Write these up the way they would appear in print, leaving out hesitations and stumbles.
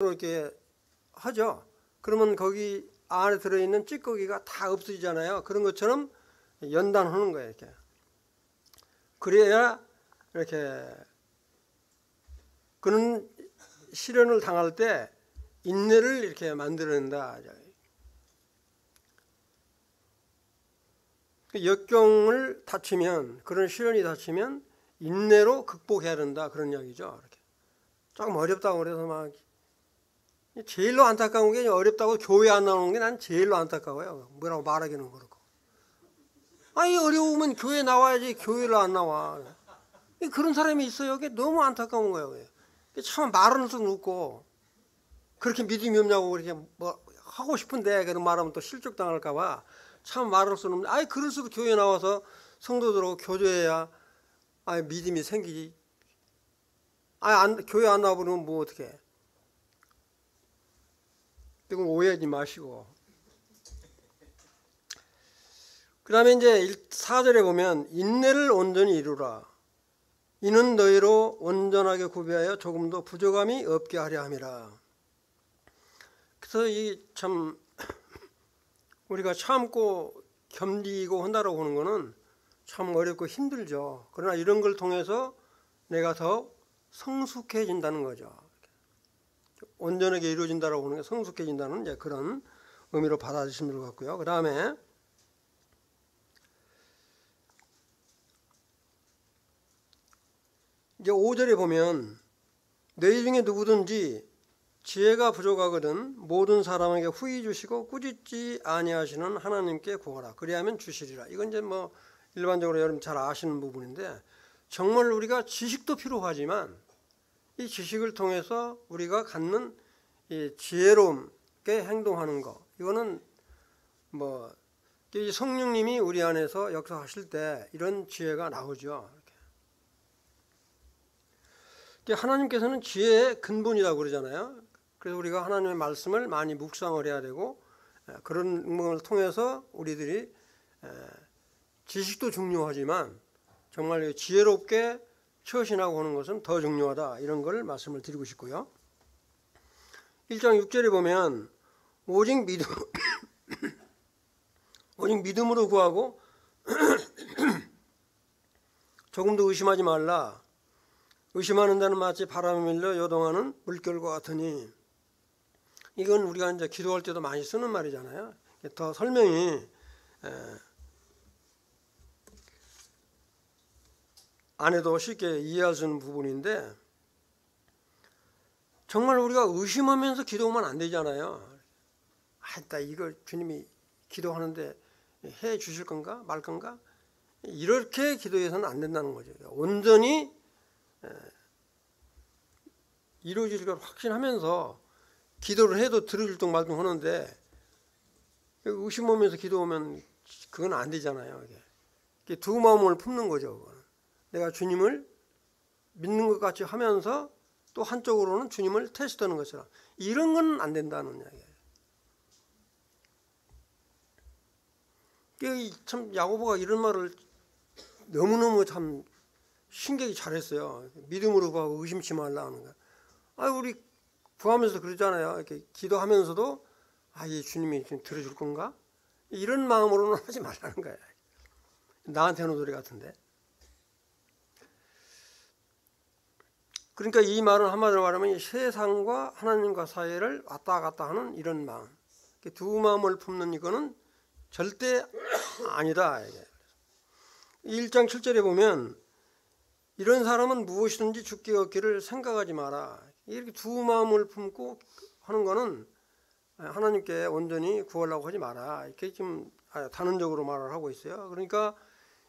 또 이렇게 하죠. 그러면 거기 안에 들어있는 찌꺼기가 다 없어지잖아요. 그런 것처럼 연단하는 거예요. 이렇게. 그래야 이렇게 그런 시련을 당할 때 인내를 이렇게 만들어낸다. 역경을 닥치면, 그런 시련이 닥치면 인내로 극복해야 된다. 그런 이야기죠. 이렇게. 조금 어렵다고 그래서 막 제일로 안타까운 게 어렵다고 교회 안 나오는 게 난 제일로 안타까워요. 뭐라고 말하기는 그렇고. 아니 어려우면 교회 나와야지 교회를 안 나와. 그런 사람이 있어요. 그게 너무 안타까운 거예요. 참 말은 좀 웃고 그렇게 믿음이 없냐고 그렇게 뭐 하고 싶은데 그런 말하면 또 실족당할까 봐 참 말할 수는 없는데 아니 그럴수록 교회 나와서 성도들하고 교제해야 아니 믿음이 생기지. 아니 교회 안 나와보면 뭐 어떻게 해. 이건 오해하지 마시고. 그 다음에 이제 4절에 보면 인내를 온전히 이루라. 이는 너희로 온전하게 구비하여 조금도 부족함이 없게 하려 함이라. 그래서 이 참 우리가 참고 견디고 한다라고 하는 거는 참 어렵고 힘들죠. 그러나 이런 걸 통해서 내가 더 성숙해진다는 거죠. 온전하게 이루어진다라고 하는 게 성숙해진다는 이제 그런 의미로 받아주시면 될 것 같고요. 그 다음에 이제 5절에 보면 너희 중에 누구든지 지혜가 부족하거든 모든 사람에게 후히 주시고 꾸짖지 아니하시는 하나님께 구하라. 그리하면 주시리라. 이건 이제 뭐 일반적으로 여러분 잘 아시는 부분인데 정말 우리가 지식도 필요하지만 이 지식을 통해서 우리가 갖는 이 지혜롭게 행동하는 거 이거는 뭐 성령님이 우리 안에서 역사하실 때 이런 지혜가 나오죠. 하나님께서는 지혜의 근본이라고 그러잖아요. 그래서 우리가 하나님의 말씀을 많이 묵상을 해야 되고 그런 걸 통해서 우리들이 지식도 중요하지만 정말 지혜롭게 처신하고 하는 것은 더 중요하다. 이런 걸 말씀을 드리고 싶고요. 1장 6절에 보면 오직 믿음으로 구하고 조금도 의심하지 말라. 의심하는 자는 마치 바람에 밀려 요동하는 물결과 같으니. 이건 우리가 이제 기도할 때도 많이 쓰는 말이잖아요. 더 설명이 안 해도 쉽게 이해할 수 있는 부분인데 정말 우리가 의심하면서 기도하면 안 되잖아요. 나 이거 주님이 기도하는데 해 주실 건가 말 건가 이렇게 기도해서는 안 된다는 거죠. 온전히 이루어질 걸 확신하면서 기도를 해도 들어줄 말도 하는데 의심하면서 기도하면 그건 안 되잖아요. 이게 두 마음을 품는 거죠. 그건. 내가 주님을 믿는 것 같이 하면서 또 한쪽으로는 주님을 테스트하는 것처럼 이런 건 안 된다는 이야기예요. 참 야고보가 이런 말을 너무너무 참 신기하게 잘했어요. 믿음으로 구하고 의심치 말라 하는 거. 우리 구하면서 그러잖아요. 이렇게 기도하면서도 이 주님이 지금 들어줄 건가? 이런 마음으로는 하지 말라는 거예요. 나한테 하는 소리 같은데. 그러니까 이 말은 한마디로 말하면 세상과 하나님과 사이를 왔다 갔다 하는 이런 마음. 두 마음을 품는 이거는 절대 아니다. 1장 7절에 보면 이런 사람은 무엇이든지 죽게 얻기를 생각하지 마라. 이렇게 두 마음을 품고 하는 거는 하나님께 온전히 구하려고 하지 마라. 이렇게 좀 단언적으로 말을 하고 있어요. 그러니까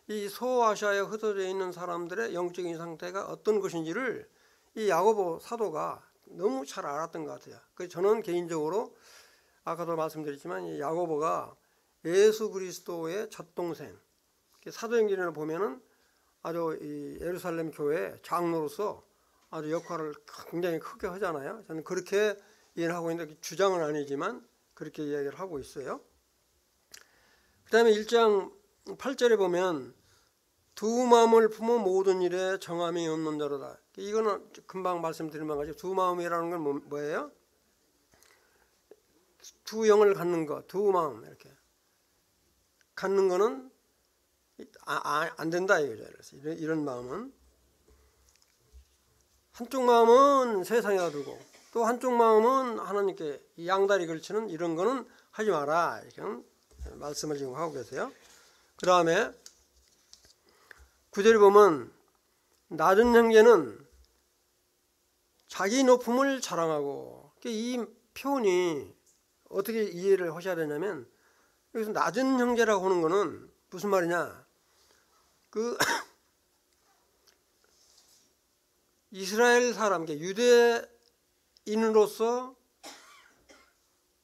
이 소아시아에 흩어져 있는 사람들의 영적인 상태가 어떤 것인지를 이 야고보 사도가 너무 잘 알았던 것 같아요. 그래서 저는 개인적으로 아까도 말씀드렸지만 이 야고보가 예수 그리스도의 젖동생, 사도행전을 보면은 아주 이 예루살렘 교회 장로로서 아주 역할을 굉장히 크게 하잖아요. 저는 그렇게 이해를 하고 있는데 주장은 아니지만 그렇게 이야기를 하고 있어요. 그 다음에 1장 8절에 보면 두 마음을 품어 모든 일에 정함이 없는 자로다. 이거는 금방 말씀드린 바같이 두 마음이라는 건 뭐예요? 두 영을 갖는 거, 두 마음 이렇게 갖는 거는 안 된다 이거죠. 그래서 이런 마음은 한쪽 마음은 세상에다 두고 또 한쪽 마음은 하나님께 양다리 걸치는 이런 거는 하지 마라 이렇게 말씀을 지금 하고 계세요. 그 다음에 9절에 보면 낮은 형제는 자기 높음을 자랑하고, 이 표현이 어떻게 이해를 하셔야 되냐면 여기서 낮은 형제라고 하는 거는 무슨 말이냐, 이스라엘 사람, 유대인으로서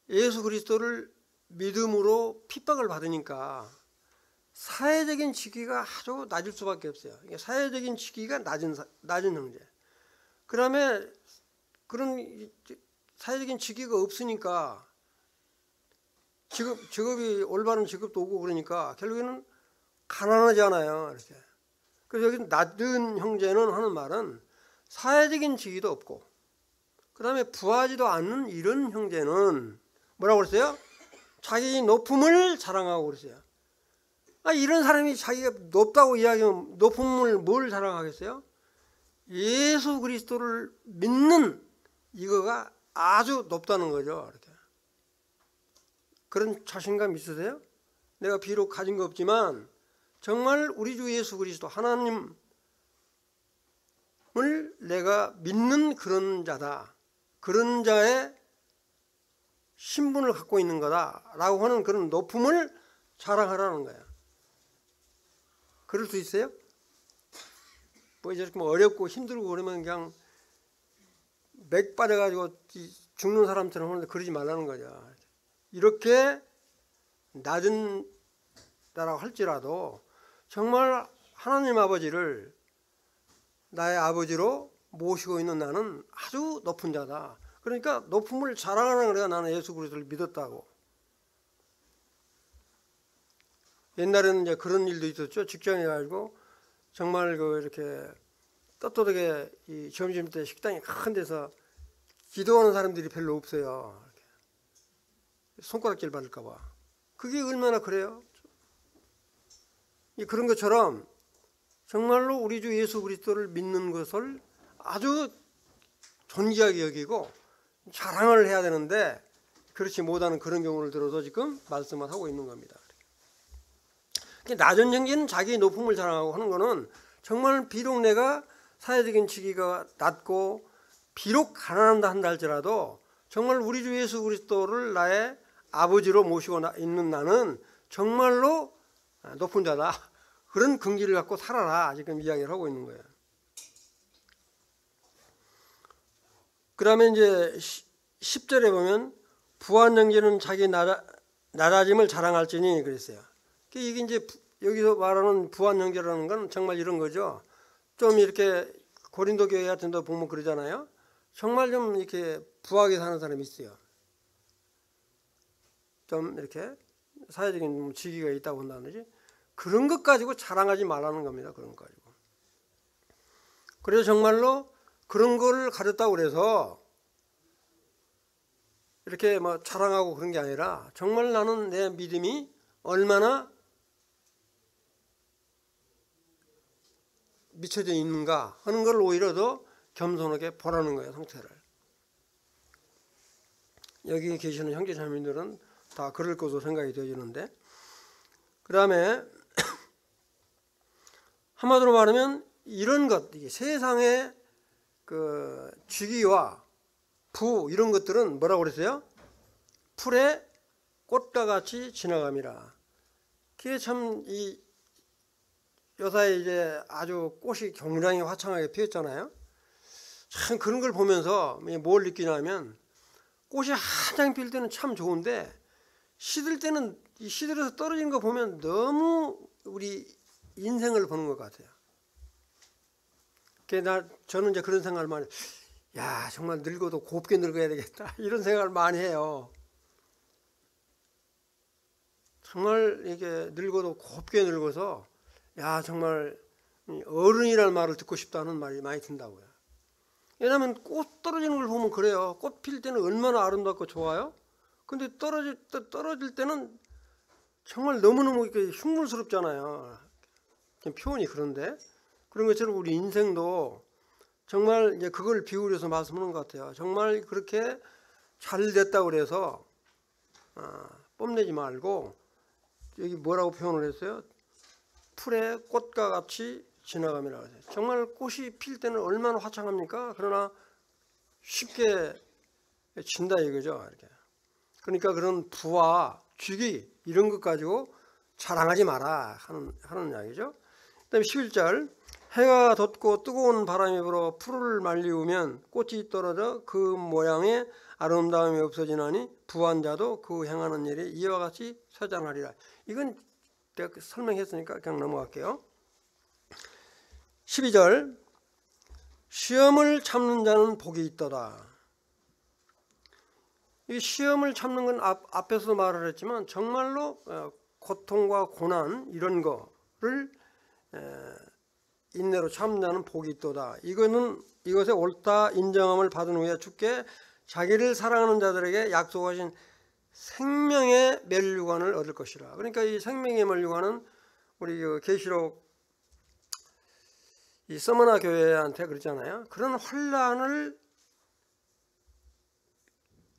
예수 그리스도를 믿음으로 핍박을 받으니까 사회적인 직위가 아주 낮을 수밖에 없어요. 사회적인 직위가 낮은 형제. 그 다음에 그런 사회적인 직위가 없으니까 직업이 올바른 직업도 오고 그러니까 결국에는 가난하잖아요. 이렇게. 그래서 여기 낮은 형제는 하는 말은 사회적인 직위도 없고 그 다음에 부하지도 않는 이런 형제는 뭐라고 그랬어요? 자기 높음을 자랑하고 그랬어요. 이런 사람이 자기가 높다고 이야기하면 높음을 뭘 자랑하겠어요? 예수 그리스도를 믿는 이거가 아주 높다는 거죠. 이렇게. 그런 자신감 있으세요? 내가 비록 가진 거 없지만 정말 우리 주 예수 그리스도 하나님을 내가 믿는 그런 자다. 그런 자의 신분을 갖고 있는 거다라고 하는 그런 높음을 자랑하라는 거예요. 그럴 수 있어요? 이렇게 어렵고 힘들고 그러면 그냥 맥 빠져가지고 죽는 사람처럼 하는데 그러지 말라는 거죠. 이렇게 낮은 자라고 할지라도 정말 하나님 아버지를 나의 아버지로 모시고 있는 나는 아주 높은 자다. 그러니까 높음을 자랑하는 거야. 나는 예수 그리스도를 믿었다고. 옛날에는 이제 그런 일도 있었죠. 직장에 가지고 정말 이렇게 떳떳하게 이 점심때 식당이 큰 데서 기도하는 사람들이 별로 없어요. 이렇게. 손가락질 받을까봐. 그게 얼마나 그래요? 그런 것처럼 정말로 우리 주 예수 그리스도를 믿는 것을 아주 존귀하게 여기고 자랑을 해야 되는데 그렇지 못하는 그런 경우를 들어서 지금 말씀을 하고 있는 겁니다. 낮은 형제는 자기 높음을 자랑하고 하는 거는 정말 비록 내가 사회적인 직위가 낮고 비록 가난한다 한다 할지라도 정말 우리 주 예수 그리스도를 나의 아버지로 모시고 있는 나는 정말로 높은 자다. 그런 긍지를 갖고 살아라. 지금 이야기를 하고 있는 거예요. 그 다음에 이제 10절에 보면 부한 형제는 자기 낮아짐을 자랑할지니 그랬어요. 이게 이제 여기서 말하는 부한 형제라는 건 정말 이런 거죠. 좀 이렇게 고린도 교회 같은 데 보면 그러잖아요. 정말 좀 이렇게 부하게 사는 사람이 있어요. 좀 이렇게 사회적인 직위가 있다고 한다든지 그런 것 가지고 자랑하지 말라는 겁니다. 그런 거 가지고. 그래서 정말로 그런 걸 가졌다고 그래서 이렇게 자랑하고 그런 게 아니라 정말 나는 내 믿음이 얼마나 미쳐져 있는가 하는 걸 오히려 더 겸손하게 보라는 거예요. 상태를. 여기 계시는 형제 자매님들은 다 그럴 것으로 생각이 되어지는데, 그 다음에 한마디로 말하면 이런 것, 세상의 그 직위와 부 이런 것들은 뭐라고 그랬어요? 풀의 꽃과 같이 지나감이라. 그게 참 이 요사이 이제 아주 꽃이 경량히 화창하게 피었잖아요. 참 그런 걸 보면서 뭘 느끼냐면 꽃이 한창 필 때는 참 좋은데 시들 때는 이 시들어서 떨어지는 거 보면 너무 우리 인생을 보는 것 같아요. 저는 이제 그런 생각을 많이, 야 정말 늙어도 곱게 늙어야 되겠다 이런 생각을 많이 해요. 정말 이게 늙어도 곱게 늙어서 야 정말 어른이라는 말을 듣고 싶다는 말이 많이 든다고요. 왜냐하면 꽃 떨어지는 걸 보면 그래요. 꽃 필 때는 얼마나 아름답고 좋아요. 근데 떨어질 때는 정말 너무너무 흉물스럽잖아요. 표현이 그런데 그런 것처럼 우리 인생도 정말 이제 그걸 비유해서 말씀하는 것 같아요. 정말 그렇게 잘 됐다고 그래서 뽐내지 말고, 여기 뭐라고 표현을 했어요? 풀의 꽃과 같이 지나감이라고 했어요. 정말 꽃이 필 때는 얼마나 화창합니까? 그러나 쉽게 진다 이거죠. 이렇게. 그러니까 그런 부와 주기 이런 것 가지고 자랑하지 마라 하는 이야기죠. 그다음에 11절, 해가 돋고 뜨거운 바람이 불어 풀을 말리우면 꽃이 떨어져 그 모양의 아름다움이 없어지나니 부한 자도 그 행하는 일이 이와 같이 처장하리라. 이건 내가 설명했으니까 그냥 넘어갈게요. 12절, 시험을 참는 자는 복이 있도다. 이 시험을 참는 건 앞에서도 말을 했지만 정말로 고통과 고난 이런 거를 인내로 참는 자는 복이 있도다. 이것에 옳다 인정함을 받은 후에 주께 자기를 사랑하는 자들에게 약속하신 생명의 멸류관을 얻을 것이라. 그러니까 이 생명의 멸류관은 우리 계시록 이 서머나 교회한테 그랬잖아요. 그런 환란을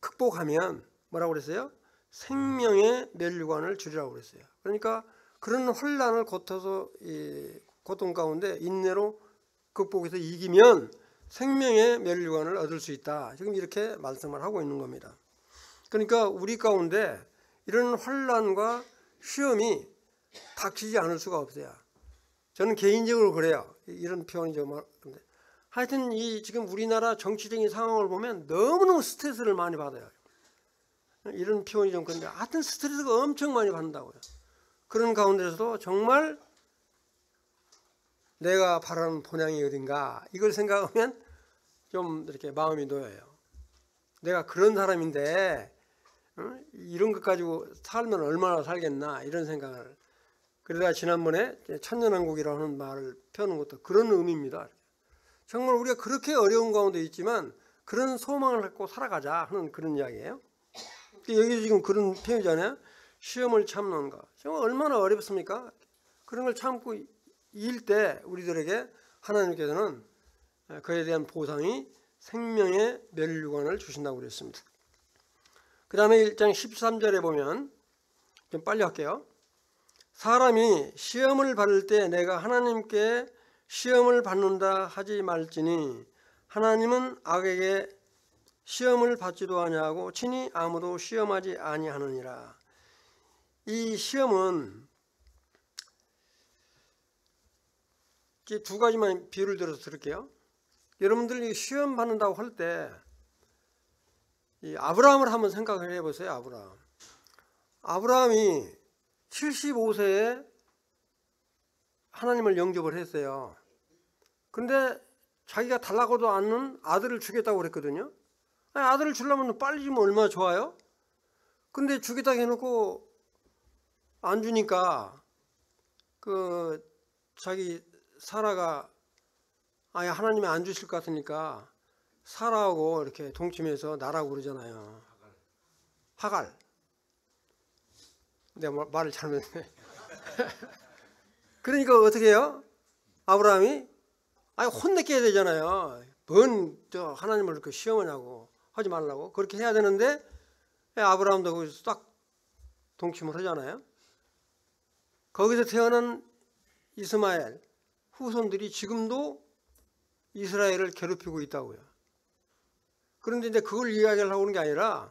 극복하면 뭐라고 그랬어요? 생명의 멸류관을 주리라고 그랬어요. 그러니까 그런 환란을 고쳐서 이 고통 가운데 인내로 극복해서 이기면 생명의 멸류관을 얻을 수 있다. 지금 이렇게 말씀을 하고 있는 겁니다. 그러니까 우리 가운데 이런 환란과 시험이 닥치지 않을 수가 없어요. 저는 개인적으로 그래요. 이런 표현이 좀 하여튼 이 지금 우리나라 정치적인 상황을 보면 너무너무 스트레스를 많이 받아요. 이런 표현이 좀 그런데 하여튼 스트레스가 엄청 많이 받는다고요. 그런 가운데서도 정말 내가 바라는 본향이 어딘가 이걸 생각하면 좀 이렇게 마음이 놓여요. 내가 그런 사람인데 이런 것 가지고 살면 얼마나 살겠나 이런 생각을. 그러다 지난번에 천년왕국이라고 하는 말을 펴는 것도 그런 의미입니다. 정말 우리가 그렇게 어려운 가운데 있지만 그런 소망을 갖고 살아가자 하는 그런 이야기예요. 여기도 지금 그런 표현이잖아요. 시험을 참는 거. 정말 얼마나 어렵습니까? 그런 걸 참고 이길 때 우리들에게 하나님께서는 그에 대한 보상이 생명의 멸류관을 주신다고 그랬습니다. 그 다음에 1장 13절에 보면 좀 빨리 할게요. 사람이 시험을 받을 때 내가 하나님께 시험을 받는다 하지 말지니 하나님은 악에게 시험을 받지도 아니하고 친히 아무도 시험하지 아니하느니라. 이 시험은 두 가지만 비유를 들어서 들을게요. 여러분들이 시험 받는다고 할 때 이 아브라함을 한번 생각을 해보세요. 아브라함이 75세에 하나님을 영접을 했어요. 근데 자기가 달라고도 않는 아들을 주겠다고 그랬거든요. 아니, 아들을 주려면 빨리 주면 얼마나 좋아요? 근데 주겠다고 해놓고 안 주니까 자기 사라가 아예 하나님이 안 주실 것 같으니까 사라하고 이렇게 동침해서 나라고 그러잖아요. 하갈. 내가 말을 잘못했네. 그러니까 어떻게 해요? 아브라함이 혼내켜야 되잖아요. 뭔 하나님을 이렇게 시험하냐고 하지 말라고 그렇게 해야 되는데 아브라함도 거기서 딱 동침을 하잖아요. 거기서 태어난 이스마엘 후손들이 지금도 이스라엘을 괴롭히고 있다고요. 그런데 이제 그걸 이야기를 하고 있는 게 아니라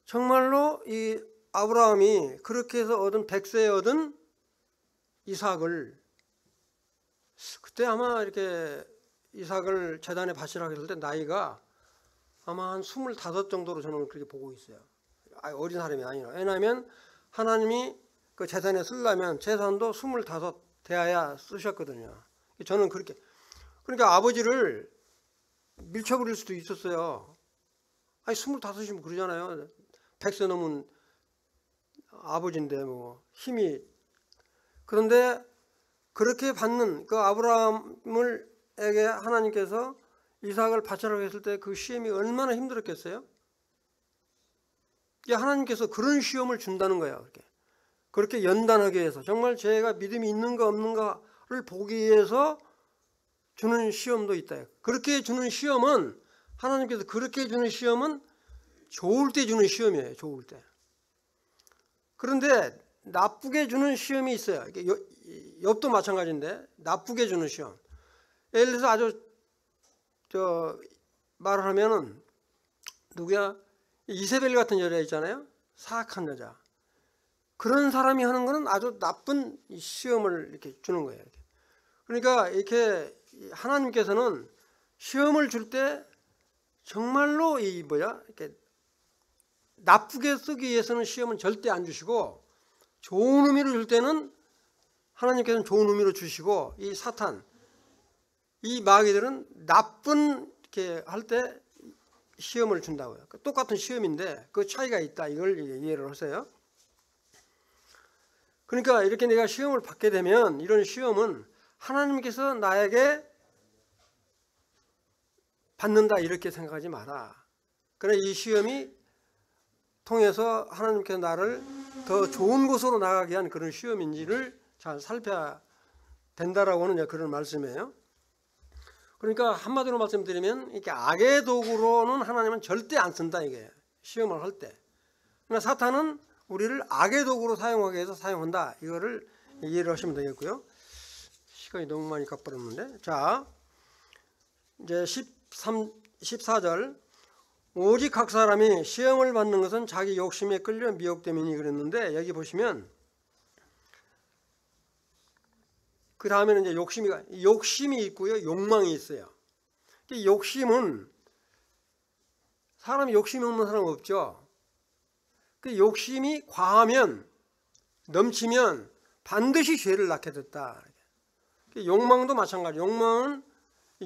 정말로 이 아브라함이 그렇게 해서 얻은 100세에 얻은 이삭을 그때 아마 이렇게 이삭을 제단에 바치라고 했을 때 나이가 아마 한 25 정도로 저는 그렇게 보고 있어요. 어린 사람이 아니라. 왜냐하면 하나님이 그 제단에 쓰려면 제단도 25 돼야 쓰셨거든요. 저는 그렇게. 그러니까 아버지를 밀쳐버릴 수도 있었어요. 25이면 그러잖아요. 100세 넘은 아버지인데 뭐 힘이. 그런데 그렇게 받는 그 아브라함에게 하나님께서 이삭을 바치라고 했을 때 그 시험이 얼마나 힘들었겠어요? 하나님께서 그런 시험을 준다는 거예요. 그렇게 연단하기 위해서, 정말 제가 믿음이 있는가 없는가를 보기 위해서 주는 시험도 있다. 그렇게 주는 시험은, 하나님께서 그렇게 주는 시험은 좋을 때 주는 시험이에요. 좋을 때. 그런데 나쁘게 주는 시험이 있어요. 욥도 마찬가지인데, 나쁘게 주는 시험. 예를 들어서 아주 말을 하면은 누구야? 이세벨 같은 여자 있잖아요. 사악한 여자. 그런 사람이 하는 거는 아주 나쁜 시험을 이렇게 주는 거예요. 그러니까 이렇게 하나님께서는 시험을 줄 때 정말로 이렇게 나쁘게 쓰기 위해서는 시험은 절대 안 주시고, 좋은 의미로 줄 때는 하나님께서는 좋은 의미로 주시고, 이 사탄, 이 마귀들은 나쁜 이렇게 할 때 시험을 준다고요. 똑같은 시험인데 그 차이가 있다. 이걸 이해를 하세요. 그러니까 이렇게 내가 시험을 받게 되면, 이런 시험은 하나님께서 나에게 받는다 이렇게 생각하지 마라. 그러나 이 시험이 통해서 하나님께서 나를 더 좋은 곳으로 나가게 위한 그런 시험인지를 잘 살펴야 된다라고는 그런 말씀이에요. 그러니까 한마디로 말씀드리면, 이렇게 악의 도구로는 하나님은 절대 안 쓴다, 이게 시험을 할 때. 그러나 사탄은 우리를 악의 도구로 사용하기 위해서 사용한다. 이거를 이해를 하시면 되겠고요. 시간이 너무 많이 가버렸는데. 자, 이제 14절. 오직 각 사람이 시험을 받는 것은 자기 욕심에 끌려 미혹됨이니 그랬는데, 여기 보시면 그 다음에는 이제 욕심이 있고요, 욕망이 있어요. 욕심은, 사람이 욕심이 없는 사람 없죠. 그 욕심이 과하면, 넘치면 반드시 죄를 낳게 됐다. 욕망도 마찬가지. 욕망은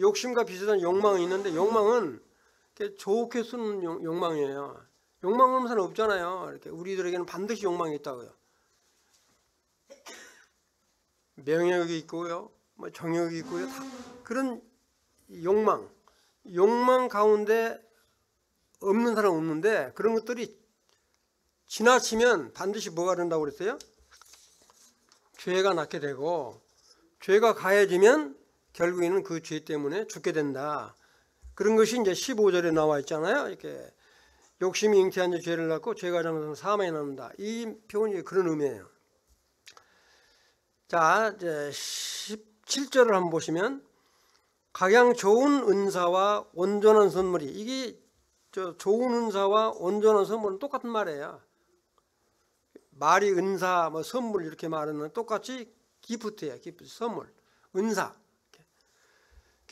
욕심과 비슷한 욕망이 있는데, 욕망은 좋게 쓰는 욕망이에요. 욕망 없는 사람 없잖아요. 이렇게 우리들에게는 반드시 욕망이 있다고요. 명예욕이 있고요, 정욕이 있고요, 다 그런 욕망 가운데 없는 사람 없는데, 그런 것들이 지나치면 반드시 뭐가 된다고 그랬어요? 죄가 낳게 되고, 죄가 가해지면 결국에는 그 죄 때문에 죽게 된다. 그런 것이 이제 15절에 나와 있잖아요. 이렇게 욕심이 잉태한 지 죄를 낳고 죄가 장성한 사망에 남는다. 이 표현이 그런 의미예요. 자, 이제 17절을 한번 보시면, 각양 좋은 은사와 온전한 선물이, 이게 좋은 은사와 온전한 선물은 똑같은 말이에요. 말이 은사, 선물 이렇게 말하는 똑같이 기프트예요. 기프트, 선물, 은사.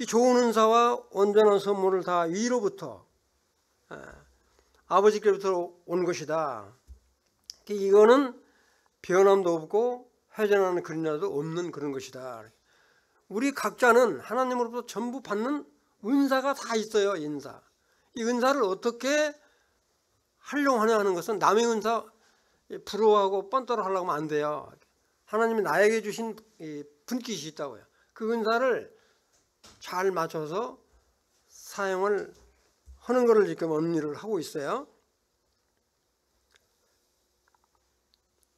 좋은 은사와 온전한 선물을 다 위로부터, 아버지께로부터 온 것이다. 이거는 변함도 없고 회전하는 그림자도 없는 그런 것이다. 우리 각자는 하나님으로부터 전부 받는 은사가 다 있어요. 은사. 이 은사를 어떻게 활용하냐 하는 것은, 남의 은사 부러워하고 뻔떠러 하려고 하면 안 돼요. 하나님이 나에게 주신 분깃이 있다고요. 그 은사를 잘 맞춰서 사용을 하는 것을 지금 언니를 하고 있어요.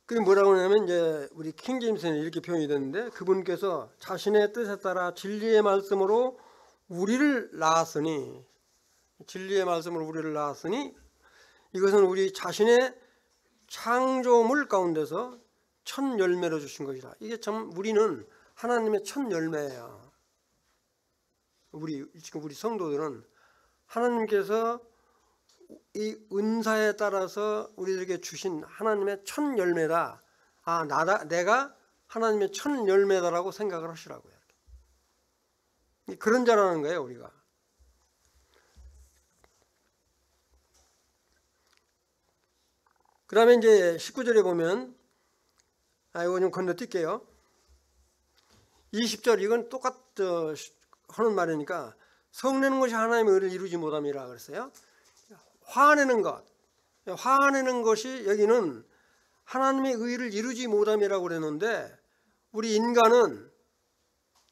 그게 뭐라고 하냐면, 이제 우리 킹제임스는 이렇게 표현이 되는데, 그분께서 자신의 뜻에 따라 진리의 말씀으로 우리를 낳았으니, 진리의 말씀으로 우리를 낳았으니, 이것은 우리 자신의 창조물 가운데서 첫 열매로 주신 것이다. 이게 참, 우리는 하나님의 첫 열매예요. 지금 우리 성도들은 하나님께서 이 은사에 따라서 우리들에게 주신 하나님의 첫 열매다. 내가 하나님의 첫 열매다라고 생각을 하시라고요. 그런 자라는 거예요, 우리가. 그 다음에 이제 19절에 보면, 이거 좀 건너뛸게요. 20절, 이건 하는 말이니까, 성내는 것이 하나님의 의를 이루지 못함이라 그랬어요. 화내는 것이 여기는 하나님의 의를 이루지 못함이라고 그랬는데, 우리 인간은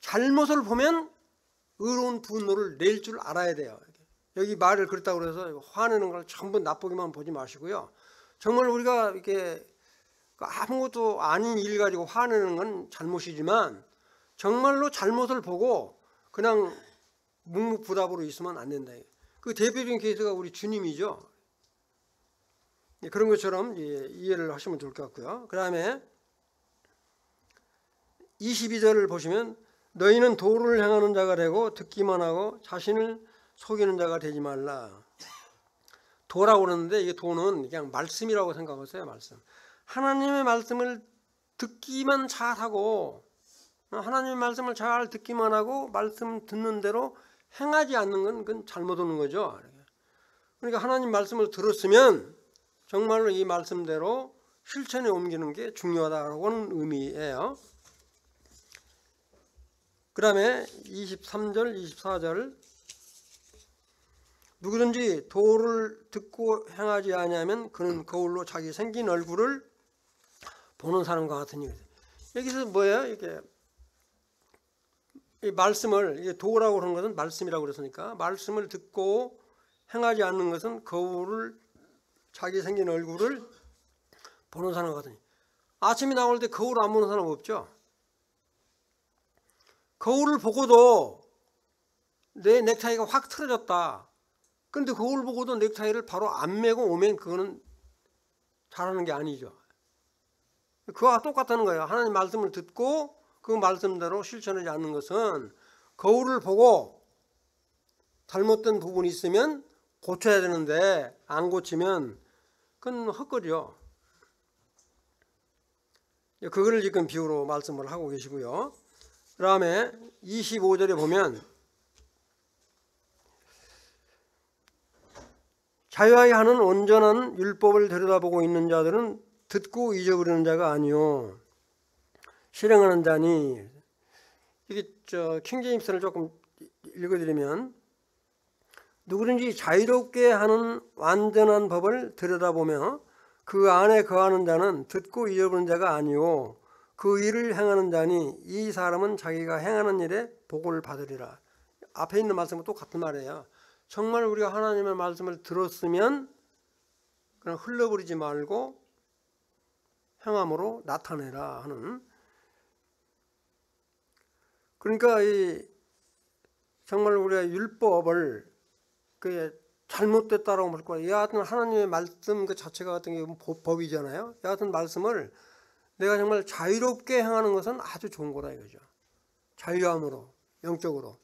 잘못을 보면 의로운 분노를 낼 줄 알아야 돼요. 여기 말을 그렇다고 해서 화내는 걸 전부 나쁘게만 보지 마시고요. 정말 우리가 이렇게 아무것도 아닌 일 가지고 화내는 건 잘못이지만 정말로 잘못을 보고 그냥 묵묵부답으로 있으면 안 된다. 그 대표적인 케이스가 우리 주님이죠. 그런 것처럼 이해를 하시면 좋을 것 같고요. 그 다음에 22절을 보시면 너희는 도를 행하는 자가 되고 듣기만 하고 자신을 속이는 자가 되지 말라. 도라고 그러는데 이게 도는 그냥 말씀이라고 생각하세요. 말씀. 하나님의 말씀을 듣기만 잘하고 하나님의 말씀을 잘 듣기만 하고 말씀 듣는 대로 행하지 않는 건 그건 잘못 오는 거죠. 그러니까 하나님 말씀을 들었으면 정말로 이 말씀대로 실천에 옮기는 게 중요하다고 하는 의미예요. 그 다음에 23절, 24절 누구든지 도를 듣고 행하지 아니하면 그는 거울로 자기 생긴 얼굴을 보는 사람과 같으니. 여기서 뭐예요? 이게 이 말씀을 이게 도라고 하는 것은 말씀이라고 그랬으니까 말씀을 듣고 행하지 않는 것은 거울을 자기 생긴 얼굴을 보는 사람과 같으니. 아침에 나올 때 거울 안 보는 사람 없죠? 거울을 보고도 내 넥타이가 확 틀어졌다. 그런데 거울 보고도 넥타이를 바로 안 매고 오면 그거는 잘하는 게 아니죠. 그와 똑같다는 거예요. 하나님 말씀을 듣고 그 말씀대로 실천하지 않는 것은 거울을 보고 잘못된 부분이 있으면 고쳐야 되는데 안 고치면 그건 헛거리요. 그거를 지금 비유로 말씀을 하고 계시고요. 그 다음에 25절에 보면 자유하게 하는 온전한 율법을 들여다보고 있는 자들은 듣고 잊어버리는 자가 아니요 실행하는 자니. 이게 킹제임스를 조금 읽어드리면 누구든지 자유롭게 하는 완전한 법을 들여다보며 그 안에 거하는 자는 듣고 잊어버리는 자가 아니요 그 일을 행하는 자니 이 사람은 자기가 행하는 일에 복을 받으리라. 앞에 있는 말씀과 똑같은 말이에요. 정말 우리가 하나님의 말씀을 들었으면 그냥 흘려버리지 말고 행함으로 나타내라 하는. 그러니까 정말 우리가 율법을 그게 잘못됐다라고 말 거야. 여하튼 하나님의 말씀 그 자체가 같은 게 법이잖아요. 여하튼 말씀을 내가 정말 자유롭게 행하는 것은 아주 좋은 거다 이거죠. 자유함으로, 영적으로.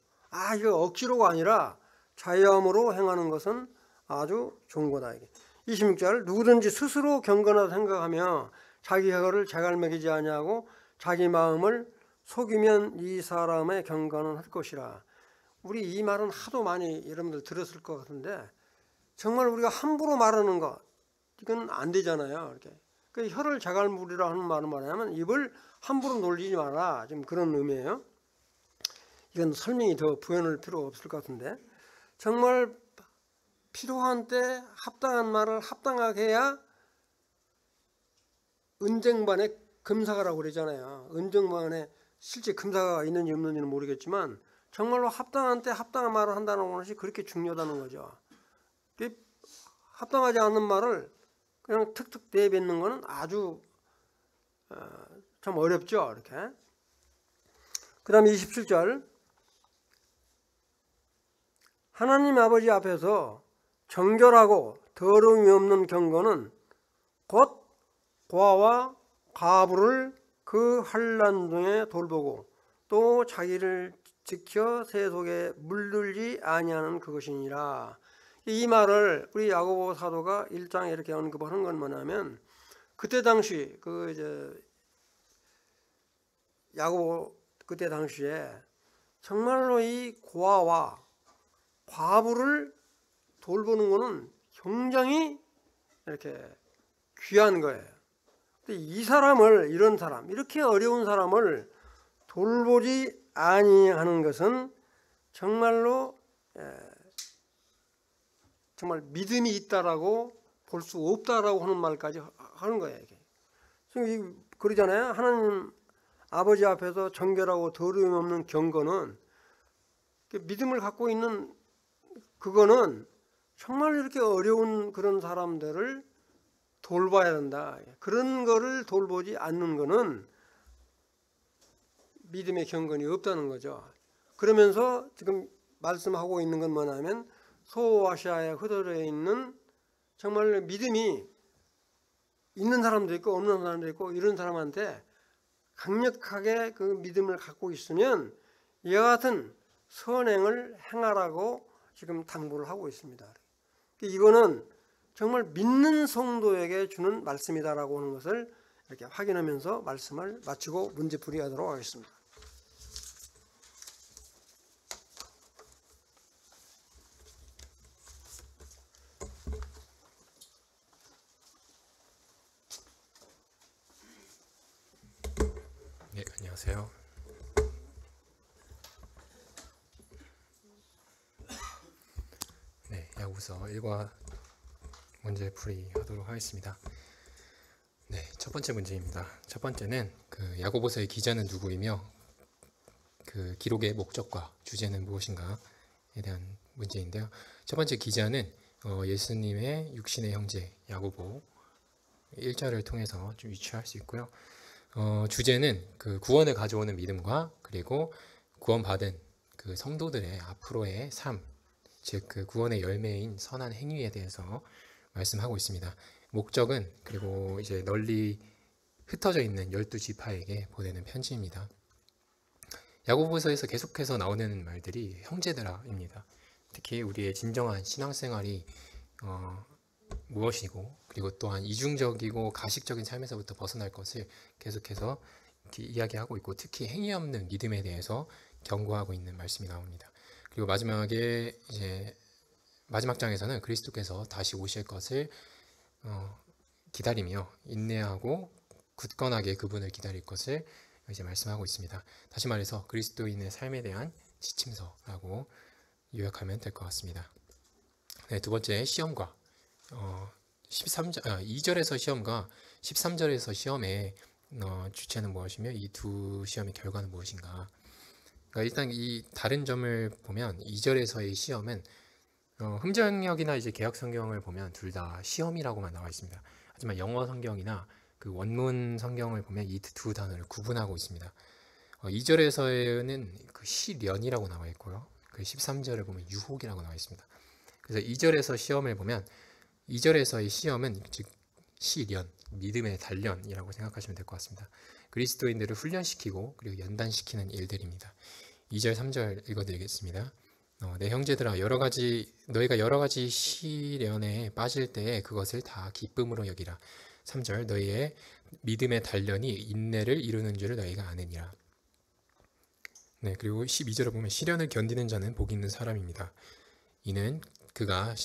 이거 억지로가 아니라 자유함으로 행하는 것은 아주 좋은 거다. 이게. 26절 누구든지 스스로 경건하다 생각하며 자기 혀를 재갈매기지 아니하고 자기 마음을 속이면 이 사람의 경건은 할 것이라. 우리 이 말은 하도 많이 여러분들 들었을 것 같은데 정말 우리가 함부로 말하는 것 이건 안 되잖아요. 이렇게. 그 혀를 재갈무리라 하는 말은 뭐냐면 입을 함부로 놀리지 마라. 좀 그런 의미예요. 이건 설명이 더 부연할 필요가 없을 것 같은데 정말 필요한 때 합당한 말을 합당하게 해야 은쟁반에 금사가라고 그러잖아요. 은쟁반에 실제 금사가가 있는지 없는지는 모르겠지만 정말로 합당한 때 합당한 말을 한다는 것이 그렇게 중요하다는 거죠. 합당하지 않는 말을 그냥 툭툭 내뱉는 것은 아주 참 어렵죠. 이렇게. 그 다음에 27절 하나님 아버지 앞에서 정결하고 더러움이 없는 경건은 곧 고아와 과부를 그 환난중에 돌보고 또 자기를 지켜 세속에 물들지 아니하는 그것이니라. 이 말을 우리 야고보 사도가 1장에 이렇게 언급하는 건 뭐냐면 그때 당시 야고보 그때 당시에 정말로 이 고아와 과부를 돌보는 것은 굉장히 이렇게 귀한 거예요. 근데 이 사람을 이런 사람 이렇게 어려운 사람을 돌보지 아니하는 것은 정말로 정말 믿음이 있다라고 볼 수 없다라고 하는 말까지 하는 거예요. 지금 그러잖아요. 하나님 아버지 앞에서 정결하고 더러움 없는 경건은 믿음을 갖고 있는 그거는 정말 이렇게 어려운 그런 사람들을 돌봐야 된다. 그런 거를 돌보지 않는 거는 믿음의 경건이 없다는 거죠. 그러면서 지금 말씀하고 있는 건 뭐냐면 소아시아에 흩어져 있는 정말 믿음이 있는 사람도 있고 없는 사람도 있고 이런 사람한테 강력하게 그 믿음을 갖고 있으면 이와 같은 선행을 행하라고 지금 당부를 하고 있습니다. 이거는 정말 믿는 성도에게 주는 말씀이다라고 하는 것을 이렇게 확인하면서 말씀을 마치고 문제풀이하도록 하겠습니다. 네, 안녕하세요. 네, 야고보서 1과 문제풀이 하도록 하겠습니다. 네, 첫 번째 문제입니다. 첫 번째는 그 야고보서의 기자는 누구이며 그 기록의 목적과 주제는 무엇인가에 대한 문제인데요. 첫 번째 기자는 예수님의 육신의 형제 야고보 1절을 통해서 좀 유추할 수 있고요. 주제는 그 구원을 가져오는 믿음과 그리고 구원받은 그 성도들의 앞으로의 삶, 즉 그 구원의 열매인 선한 행위에 대해서 말씀하고 있습니다. 목적은 그리고 이제 널리 흩어져 있는 12지파에게 보내는 편지입니다. 야고보서에서 계속해서 나오는 말들이 형제들아입니다. 특히 우리의 진정한 신앙생활이 무엇이고 그리고 또한 이중적이고 가식적인 삶에서부터 벗어날 것을 계속해서 이야기하고 있고 특히 행위 없는 믿음에 대해서 경고하고 있는 말씀이 나옵니다. 그리고 마지막에 이제 마지막 장에서는 그리스도께서 다시 오실 것을 기다리며 인내하고 굳건하게 그분을 기다릴 것을 이제 말씀하고 있습니다. 다시 말해서 그리스도인의 삶에 대한 지침서라고 요약하면 될 것 같습니다. 네, 두 번째 시험과 2절에서 시험과 13절에서 시험의 주체는 무엇이며 이 두 시험의 결과는 무엇인가. 그러니까 일단 이 다른 점을 보면 2절에서의 시험은 흠정역이나 이제 개역 성경을 보면 둘 다 시험이라고만 나와 있습니다. 하지만 영어 성경이나 그 원문 성경을 보면 이 두 단어를 구분하고 있습니다. 2절에서는 그 시련이라고 나와 있고요. 그 13절을 보면 유혹이라고 나와 있습니다. 그래서 2절에서 시험을 보면 2절에서의 시험은 즉 시련, 믿음의 단련이라고 생각하시면 될 것 같습니다. 그리스도인들을 훈련시키고 그리고 연단시키는 일들입니다. 2절, 3절 읽어드리겠습니다. 내 형제들아 너희가 여러 가지 시련에 빠질 때에 그것을 다 기쁨으로 여기라. 3절 너희의 믿음의 단련이 인내를 이루는 줄을 너희가 아느니라. 네, 그리고 12절을 보면 시련을 견디는 자는 복 있는 사람입니다. 이는 그가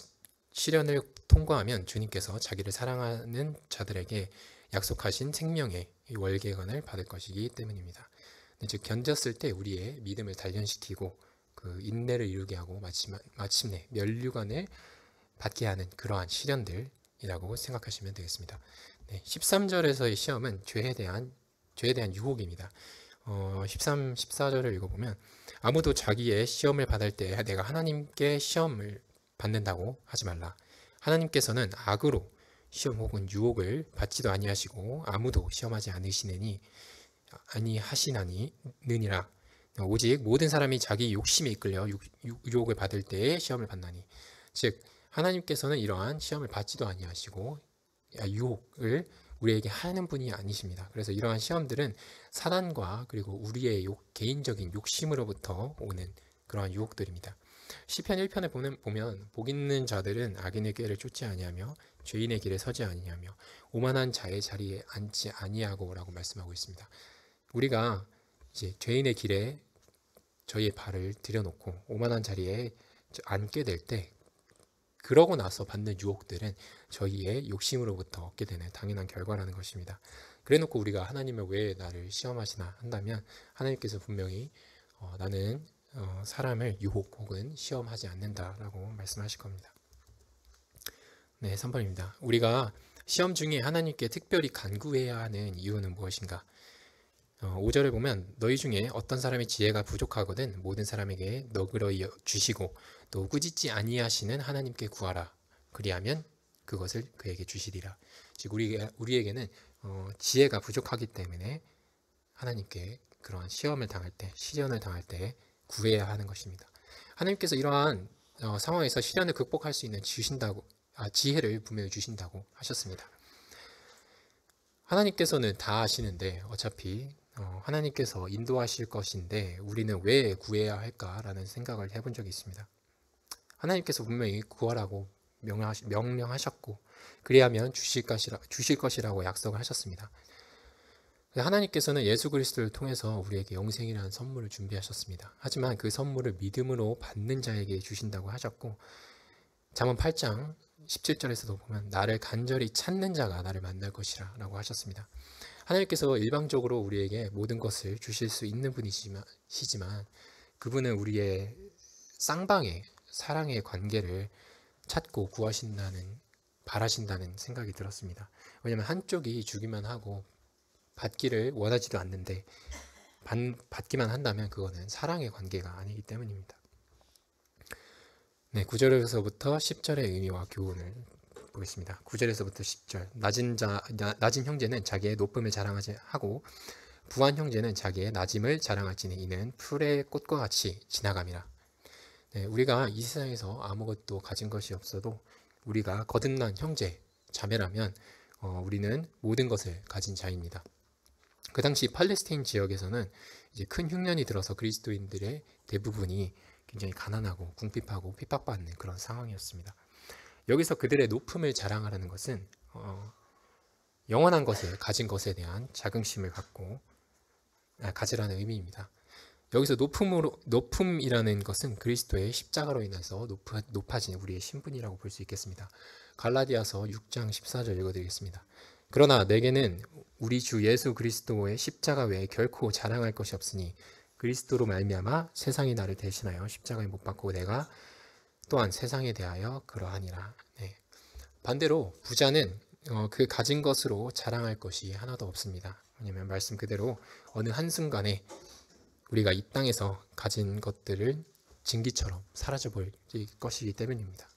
시련을 통과하면 주님께서 자기를 사랑하는 자들에게 약속하신 생명의 월계관을 받을 것이기 때문입니다. 즉 견뎠을 때 우리의 믿음을 단련시키고 그 인내를 이루게 하고 마침내 면류관을 받게 하는 그러한 시련들이라고 생각하시면 되겠습니다. 네, 13절에서의 시험은 죄에 대한 유혹입니다. 13, 14절을 읽어보면 아무도 자기의 시험을 받을 때 내가 하나님께 시험을 받는다고 하지 말라. 하나님께서는 악으로 시험 혹은 유혹을 받지도 아니하시고 아무도 시험하지 아니하시느니라. 오직 모든 사람이 자기 욕심에 이끌려 유혹을 받을 때에 시험을 받나니. 즉 하나님께서는 이러한 시험을 받지도 아니하시고 유혹을 우리에게 하는 분이 아니십니다. 그래서 이러한 시험들은 사단과 그리고 우리의 개인적인 욕심으로부터 오는 그러한 유혹들입니다. 시편 1편에 보면 복 있는 자들은 악인의 꾀를 쫓지 아니하며 죄인의 길에 서지 아니하며 오만한 자의 자리에 앉지 아니하고라고 말씀하고 있습니다. 우리가 이제 죄인의 길에 저희의 발을 들여놓고 오만한 자리에 앉게 될 때 그러고 나서 받는 유혹들은 저희의 욕심으로부터 얻게 되는 당연한 결과라는 것입니다. 그래놓고 우리가 하나님을 왜 나를 시험하시나 한다면 하나님께서 분명히 나는 사람을 유혹 혹은 시험하지 않는다라고 말씀하실 겁니다. 네, 3번입니다. 우리가 시험 중에 하나님께 특별히 간구해야 하는 이유는 무엇인가? 5절을 보면 너희 중에 어떤 사람의 지혜가 부족하거든 모든 사람에게 너그러이 주시고 또 꾸짖지 아니하시는 하나님께 구하라. 그리하면 그것을 그에게 주시리라. 즉 우리에게는 지혜가 부족하기 때문에 하나님께 그러한 시험을 당할 때, 시련을 당할 때 구해야 하는 것입니다. 하나님께서 이러한 상황에서 시련을 극복할 수 있는 지혜를 분명히 주신다고 하셨습니다. 하나님께서는 다 아시는데 어차피 하나님께서 인도하실 것인데 우리는 왜 구해야 할까라는 생각을 해본 적이 있습니다. 하나님께서 분명히 구하라고 명령하셨고 그리하면 주실 것이라고 약속을 하셨습니다. 하나님께서는 예수 그리스도를 통해서 우리에게 영생이라는 선물을 준비하셨습니다. 하지만 그 선물을 믿음으로 받는 자에게 주신다고 하셨고 잠언 8장 17절에서도 보면 나를 간절히 찾는 자가 나를 만날 것이라 라고 하셨습니다. 하나님께서 일방적으로 우리에게 모든 것을 주실 수 있는 분이시지만 그분은 우리의 쌍방의 사랑의 관계를 찾고 바라신다는 생각이 들었습니다. 왜냐하면 한쪽이 주기만 하고 받기를 원하지도 않는데 받기만 한다면 그거는 사랑의 관계가 아니기 때문입니다. 네, 9절에서부터 10절의 의미와 교훈을 보겠습니다. 9절에서부터 10절. 낮은 형제는 자기의 높음을 자랑하지 하고 부한 형제는 자기의 낮음을 자랑할지니 이는 풀의 꽃과 같이 지나감이라. 네, 우리가 이 세상에서 아무것도 가진 것이 없어도 우리가 거듭난 형제, 자매라면 우리는 모든 것을 가진 자입니다. 그 당시 팔레스타인 지역에서는 이제 큰 흉년이 들어서 그리스도인들의 대부분이 굉장히 가난하고 궁핍하고 핍박받는 그런 상황이었습니다. 여기서 그들의 높음을 자랑하라는 것은 영원한 것을 가진 것에 대한 자긍심을 가지라는 의미입니다. 여기서 높음이라는 것은 그리스도의 십자가로 인해서 높아진 우리의 신분이라고 볼 수 있겠습니다. 갈라디아서 6장 14절 읽어드리겠습니다. 그러나 내게는 우리 주 예수 그리스도의 십자가 외에 결코 자랑할 것이 없으니 그리스도로 말미암아 세상이 나를 대신하여 십자가에 못 박고 내가 또한 세상에 대하여 그러하니라. 네. 반대로 부자는 그 가진 것으로 자랑할 것이 하나도 없습니다. 왜냐하면 말씀 그대로 어느 한순간에 우리가 이 땅에서 가진 것들을 증기처럼 사라져버릴 것이기 때문입니다.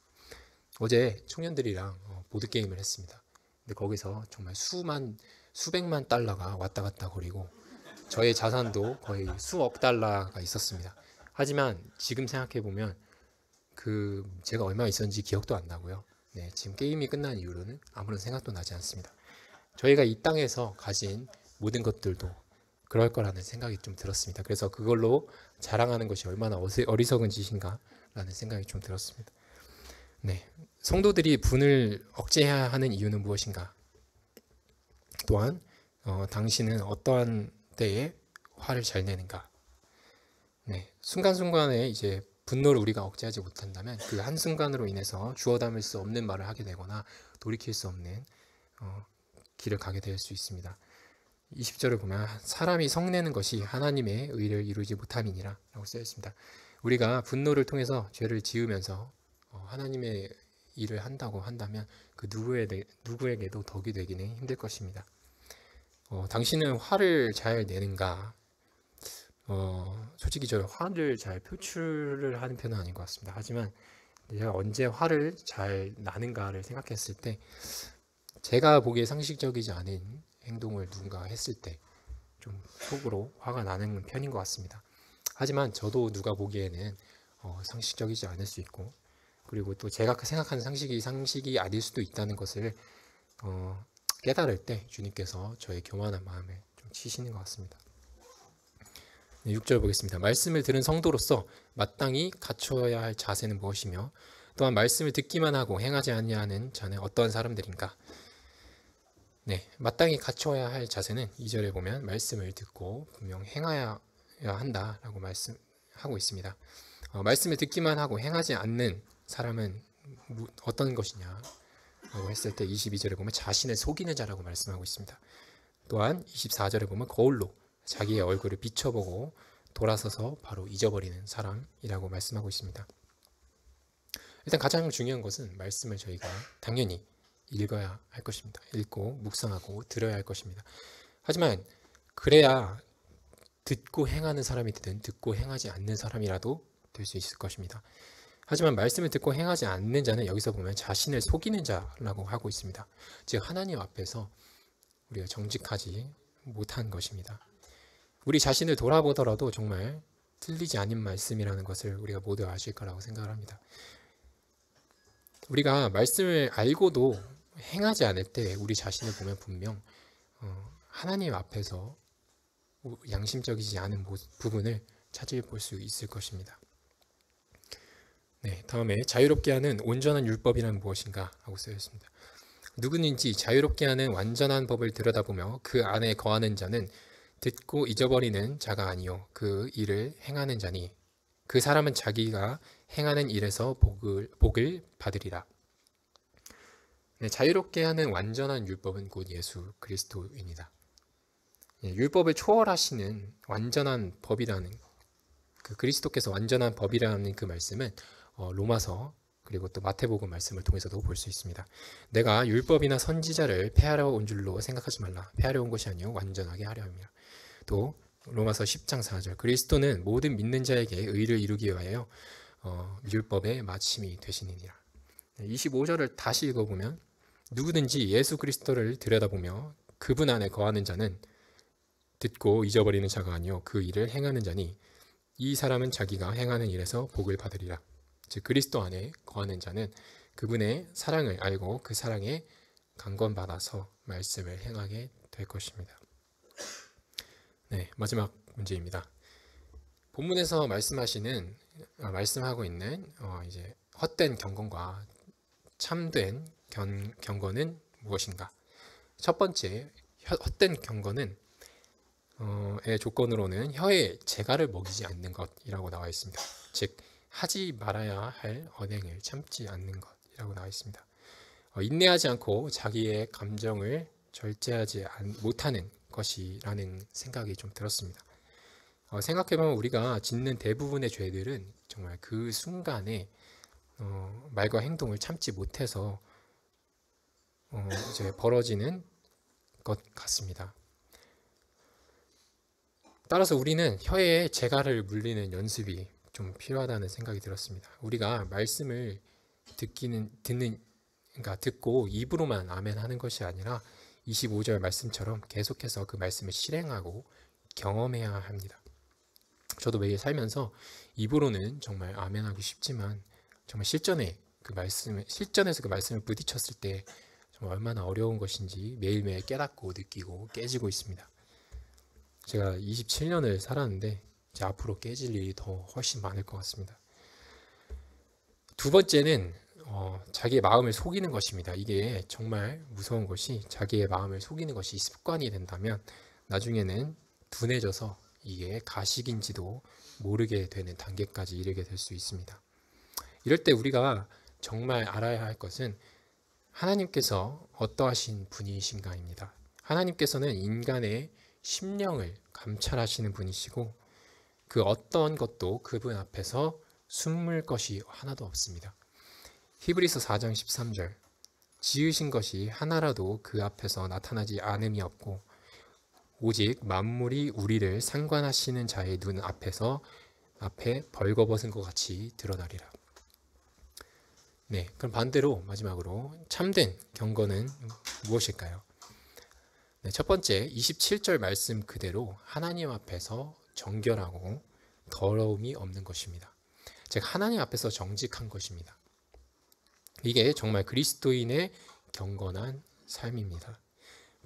어제 청년들이랑 보드게임을 했습니다. 근데 거기서 정말 수백만 달러가 왔다 갔다 거리고 저의 자산도 거의 수억 달러가 있었습니다. 하지만 지금 생각해보면 제가 얼마 있었는지 기억도 안 나고요. 네, 지금 게임이 끝난 이후로는 아무런 생각도 나지 않습니다. 저희가 이 땅에서 가진 모든 것들도 그럴 거라는 생각이 좀 들었습니다. 그래서 그걸로 자랑하는 것이 얼마나 어리석은 짓인가 라는 생각이 좀 들었습니다. 네, 성도들이 분을 억제해야 하는 이유는 무엇인가? 또한 당신은 어떠한 때에 화를 잘 내는가? 네, 순간순간에 이제 분노를 우리가 억제하지 못한다면 그 한순간으로 인해서 주워 담을 수 없는 말을 하게 되거나 돌이킬 수 없는 길을 가게 될 수 있습니다. 20절을 보면 사람이 성내는 것이 하나님의 의를 이루지 못함이니라 라고 쓰여 있습니다. 우리가 분노를 통해서 죄를 지으면서 하나님의 일을 한다고 한다면 그 누구에게도 덕이 되기는 힘들 것입니다. 당신은 화를 잘 내는가? 솔직히 저 화를 잘 표출을 하는 편은 아닌 것 같습니다. 하지만 제가 언제 화를 잘 나는가를 생각했을 때 제가 보기에 상식적이지 않은 행동을 누군가 했을 때 좀 속으로 화가 나는 편인 것 같습니다. 하지만 저도 누가 보기에는 상식적이지 않을 수 있고 그리고 또 제가 생각하는 상식이 아닐 수도 있다는 것을 깨달을 때 주님께서 저의 교만한 마음을 좀 치시는 것 같습니다. 네, 6절 보겠습니다. 말씀을 들은 성도로서 마땅히 갖춰야 할 자세는 무엇이며 또한 말씀을 듣기만 하고 행하지 아니하는 자는 어떠한 사람들인가? 네, 마땅히 갖춰야 할 자세는 2절에 보면 말씀을 듣고 분명 행하여야 한다라고 말씀하고 있습니다. 말씀을 듣기만 하고 행하지 않는 사람은 어떤 것이냐 라고 했을 때 22절에 보면 자신을 속이는 자라고 말씀하고 있습니다. 또한 24절에 보면 거울로 자기의 얼굴을 비춰보고 돌아서서 바로 잊어버리는 사람이라고 말씀하고 있습니다. 일단 가장 중요한 것은 말씀을 저희가 당연히 읽어야 할 것입니다. 읽고 묵상하고 들어야 할 것입니다. 하지만 그래야 듣고 행하는 사람이 되든 듣고 행하지 않는 사람이라도 될 수 있을 것입니다. 하지만 말씀을 듣고 행하지 않는 자는 여기서 보면 자신을 속이는 자라고 하고 있습니다. 즉 하나님 앞에서 우리가 정직하지 못한 것입니다. 우리 자신을 돌아보더라도 정말 틀리지 않은 말씀이라는 것을 우리가 모두 아실 거라고 생각을 합니다. 우리가 말씀을 알고도 행하지 않을 때 우리 자신을 보면 분명 하나님 앞에서 양심적이지 않은 부분을 찾아볼 수 있을 것입니다. 네, 다음에 자유롭게 하는 온전한 율법이란 무엇인가 하고 쓰여 있습니다. 누구든지 자유롭게 하는 완전한 법을 들여다보며 그 안에 거하는 자는 듣고 잊어버리는 자가 아니요 그 일을 행하는 자니 그 사람은 자기가 행하는 일에서 복을 받으리라. 네, 자유롭게 하는 완전한 율법은 곧 예수 그리스도입니다. 율법을 초월하시는 완전한 법이라는 그 그리스도께서 완전한 법이라는 그 말씀은 로마서 그리고 또 마태복음 말씀을 통해서도 볼 수 있습니다. 내가 율법이나 선지자를 폐하려 온 줄로 생각하지 말라. 폐하려 온 것이 아니요 완전하게 하려 함이라. 또 로마서 10장 4절 그리스도는 모든 믿는 자에게 의를 이루기 위하여 율법의 마침이 되시느니라. 25절을 다시 읽어보면 누구든지 예수 그리스도를 들여다보며 그분 안에 거하는 자는 듣고 잊어버리는 자가 아니요 그 일을 행하는 자니 이 사람은 자기가 행하는 일에서 복을 받으리라. 즉 그리스도 안에 거하는 자는 그분의 사랑을 알고 그 사랑에 강권받아서 말씀을 행하게 될 것입니다. 네, 마지막 문제입니다. 본문에서 말씀하고 있는 이제 헛된 경건과 참된 경건은 무엇인가? 첫 번째 헛된 경건은 의 조건으로는 혀에 재갈을 먹이지 않는 것이라고 나와 있습니다. 즉 하지 말아야 할 언행을 참지 않는 것이라고 나와 있습니다. 인내하지 않고 자기의 감정을 절제하지 못하는 것이라는 생각이 좀 들었습니다. 생각해보면 우리가 짓는 대부분의 죄들은 정말 그 순간에 말과 행동을 참지 못해서 이제 벌어지는 것 같습니다. 따라서 우리는 혀에 재갈을 물리는 연습이 좀 필요하다는 생각이 들었습니다. 우리가 말씀을 듣고 입으로만 아멘 하는 것이 아니라 25절 말씀처럼 계속해서 그 말씀을 실행하고 경험해야 합니다. 저도 매일 살면서 입으로는 정말 아멘하기 쉽지만 정말 실전에서 그 말씀을 부딪혔을 때 정말 얼마나 어려운 것인지 매일매일 깨닫고 느끼고 깨지고 있습니다. 제가 27년을 살았는데 이제 앞으로 깨질 일이 더 훨씬 많을 것 같습니다. 두 번째는 자기의 마음을 속이는 것입니다. 이게 정말 무서운 것이 자기의 마음을 속이는 것이 습관이 된다면 나중에는 둔해져서 이게 가식인지도 모르게 되는 단계까지 이르게 될 수 있습니다. 이럴 때 우리가 정말 알아야 할 것은 하나님께서 어떠하신 분이신가입니다. 하나님께서는 인간의 심령을 감찰하시는 분이시고 그 어떤 것도 그분 앞에서 숨을 것이 하나도 없습니다. 히브리서 4장 13절 지으신 것이 하나라도 그 앞에서 나타나지 않음이 없고 오직 만물이 우리를 상관하시는 자의 눈 앞에 벌거벗은 것 같이 드러나리라. 네, 그럼 반대로 마지막으로 참된 경건은 무엇일까요? 네, 첫 번째 27절 말씀 그대로 하나님 앞에서 정결하고 더러움이 없는 것입니다. 즉 하나님 앞에서 정직한 것입니다. 이게 정말 그리스도인의 경건한 삶입니다.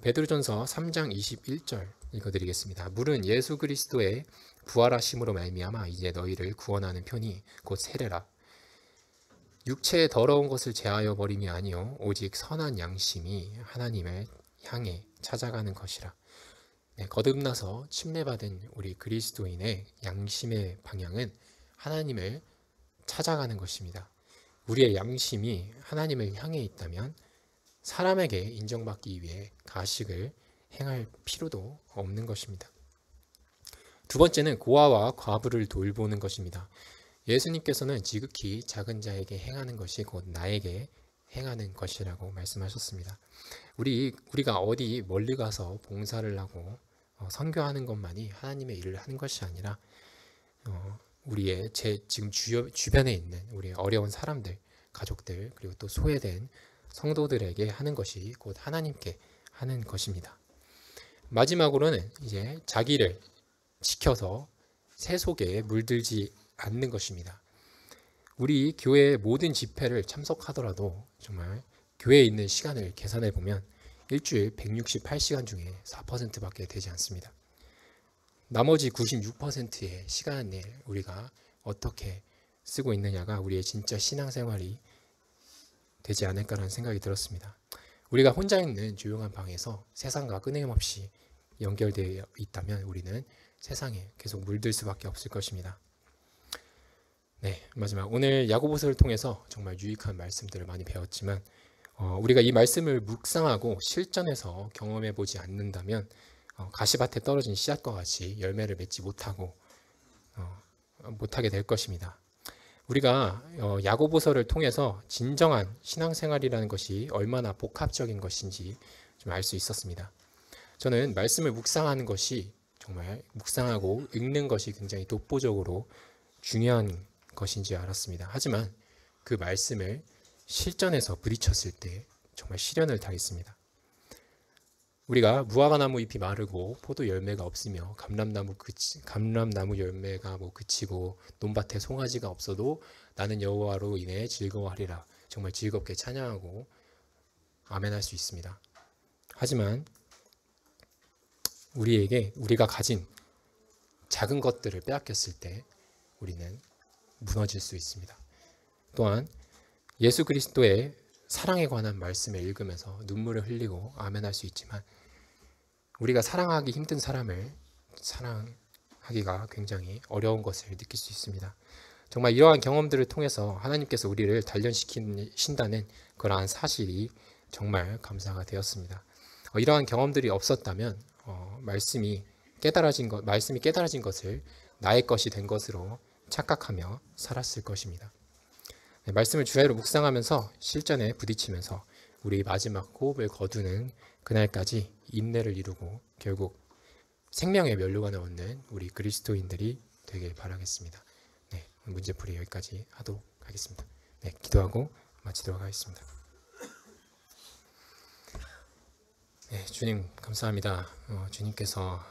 베드로전서 3장 21절 읽어드리겠습니다. 물은 예수 그리스도의 부활하심으로 말미암아 이제 너희를 구원하는 편이 곧 세례라. 육체의 더러운 것을 제하여 버림이 아니요 오직 선한 양심이 하나님을 향해 찾아가는 것이라. 네, 거듭나서 침례받은 우리 그리스도인의 양심의 방향은 하나님을 찾아가는 것입니다. 우리의 양심이 하나님을 향해 있다면 사람에게 인정받기 위해 가식을 행할 필요도 없는 것입니다. 두 번째는 고아와 과부를 돌보는 것입니다. 예수님께서는 지극히 작은 자에게 행하는 것이 곧 나에게 행하는 것이라고 말씀하셨습니다. 우리가 어디 멀리 가서 봉사를 하고 선교하는 것만이 하나님의 일을 하는 것이 아니라 우리의 지금 주변에 있는 우리의 어려운 사람들, 가족들, 그리고 또 소외된 성도들에게 하는 것이 곧 하나님께 하는 것입니다. 마지막으로는 이제 자기를 지켜서 새 속에 물들지 않는 것입니다. 우리 교회의 모든 집회를 참석하더라도 정말 교회에 있는 시간을 계산해 보면 일주일 168시간 중에 4%밖에 되지 않습니다. 나머지 96%의 시간을 우리가 어떻게 쓰고 있느냐가 우리의 진짜 신앙생활이 되지 않을까라는 생각이 들었습니다. 우리가 혼자 있는 조용한 방에서 세상과 끊임없이 연결되어 있다면 우리는 세상에 계속 물들 수밖에 없을 것입니다. 네, 마지막 오늘 야고보서를 통해서 정말 유익한 말씀들을 많이 배웠지만 우리가 이 말씀을 묵상하고 실전에서 경험해 보지 않는다면 가시밭에 떨어진 씨앗과 같이 열매를 맺지 못하게 될 것입니다. 우리가 야고보서를 통해서 진정한 신앙생활이라는 것이 얼마나 복합적인 것인지 좀 알 수 있었습니다. 저는 말씀을 묵상하는 것이 정말 묵상하고 읽는 것이 굉장히 독보적으로 중요한 것인지 알았습니다. 하지만 그 말씀을 실전에서 부딪혔을 때 정말 시련을 당했습니다. 우리가 무화과나무 잎이 마르고 포도 열매가 없으며 감람나무 열매가 그치고 논밭에 송아지가 없어도 나는 여호와로 인해 즐거워하리라. 정말 즐겁게 찬양하고 아멘할 수 있습니다. 하지만 우리가 가진 작은 것들을 빼앗겼을 때 우리는 무너질 수 있습니다. 또한 예수 그리스도의 사랑에 관한 말씀을 읽으면서 눈물을 흘리고 아멘할 수 있지만 우리가 사랑하기 힘든 사람을 사랑하기가 굉장히 어려운 것을 느낄 수 있습니다. 정말 이러한 경험들을 통해서 하나님께서 우리를 단련시키신다는 그러한 사실이 정말 감사가 되었습니다. 이러한 경험들이 없었다면 말씀이 깨달아진 것을 나의 것이 된 것으로 착각하며 살았을 것입니다. 네, 말씀을 주야로 묵상하면서 실전에 부딪히면서 우리 마지막 호흡을 거두는 그날까지 인내를 이루고 결국 생명의 면류관을 얻는 우리 그리스도인들이 되길 바라겠습니다. 네, 문제풀이 여기까지 하도록 하겠습니다. 네, 기도하고 마치도록 하겠습니다. 네, 주님 감사합니다. 주님께서